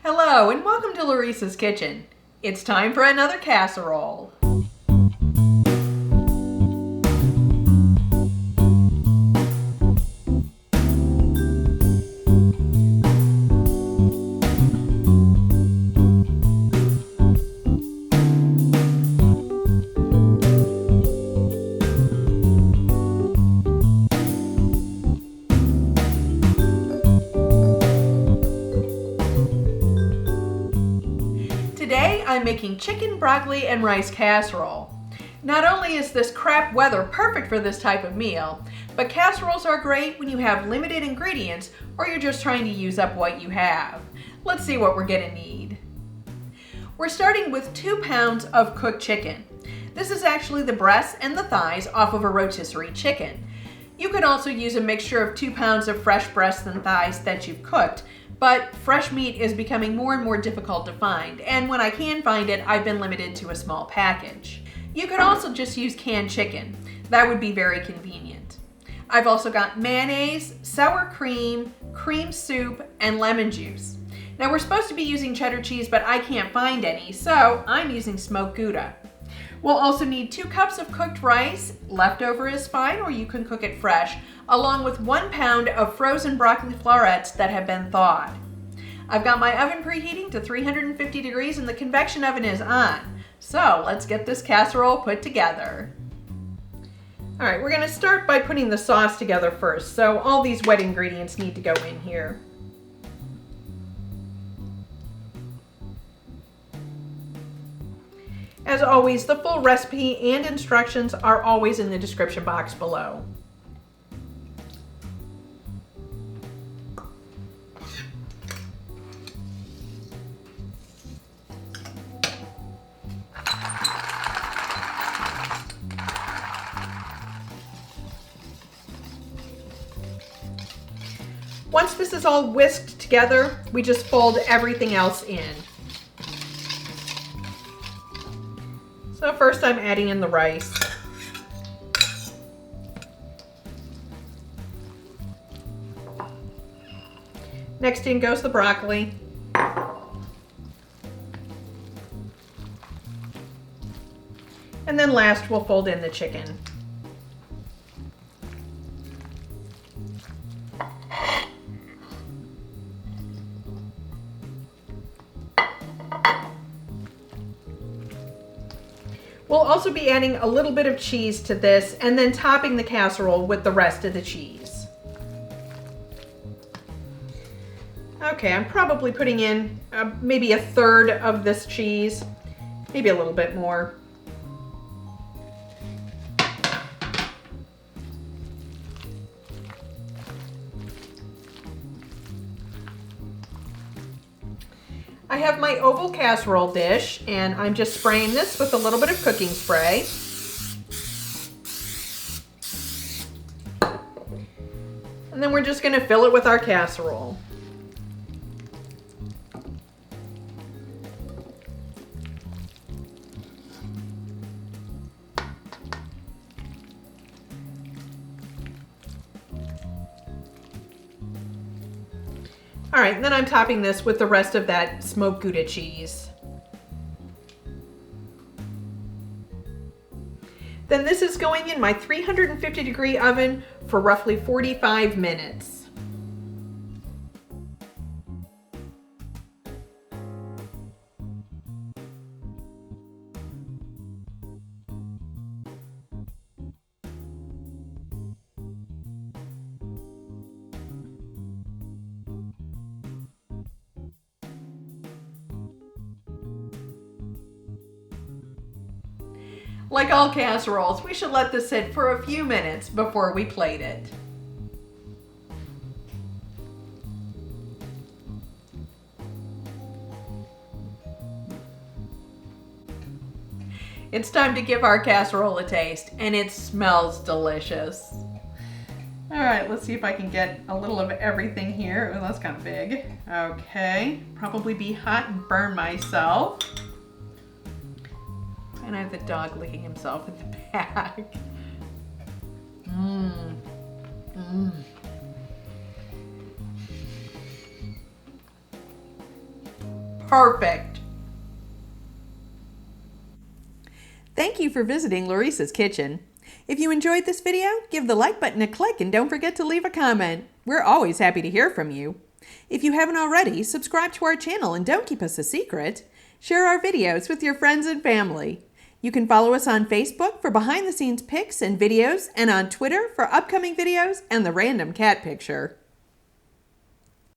Hello and welcome to Laurice's Kitchen. It's time for another casserole. Today I'm making chicken, broccoli, and rice casserole. Not only is this crap weather perfect for this type of meal, but casseroles are great when you have limited ingredients or you're just trying to use up what you have. Let's see what we're gonna need. We're starting with 2 pounds of cooked chicken. This is actually the breasts and the thighs off of a rotisserie chicken. You could also use a mixture of 2 pounds of fresh breasts and thighs that you've cooked, but fresh meat is becoming more and more difficult to find, and when I can find it, I've been limited to a small package. You could also just use canned chicken. That would be very convenient. I've also got mayonnaise, sour cream, cream soup, and lemon juice. Now we're supposed to be using cheddar cheese, but I can't find any, so I'm using smoked gouda. We'll also need 2 cups of cooked rice, leftover is fine, or you can cook it fresh, along with 1 pound of frozen broccoli florets that have been thawed. I've got my oven preheating to 350 degrees and the convection oven is on. So let's get this casserole put together. All right, we're gonna start by putting the sauce together first. So all these wet ingredients need to go in here. As always, the full recipe and instructions are always in the description box below. Once this is all whisked together, we just fold everything else in. So first I'm adding in the rice. Next in goes the broccoli. And then last we'll fold in the chicken. We'll also be adding a little bit of cheese to this and then topping the casserole with the rest of the cheese. Okay, I'm probably putting in maybe 1/3 of this cheese, maybe a little bit more. I have my oval casserole dish and I'm just spraying this with a little bit of cooking spray. And then we're just going to fill it with our casserole. All right, and then I'm topping this with the rest of that smoked Gouda cheese. Then this is going in my 350 degree oven for roughly 45 minutes. Like all casseroles, we should let this sit for a few minutes before we plate it. It's time to give our casserole a taste, and it smells delicious. All right, let's see if I can get a little of everything here. Oh, that's kind of big. Okay, probably be hot and burn myself. And I have the dog licking himself in the back. perfect. Thank you for visiting Laurice's Kitchen. If you enjoyed this video, give the like button a click and don't forget to leave a comment. We're always happy to hear from you. If you haven't already, subscribe to our channel and don't keep us a secret. Share our videos with your friends and family. You can follow us on Facebook for behind-the-scenes pics and videos, and on Twitter for upcoming videos and the random cat picture.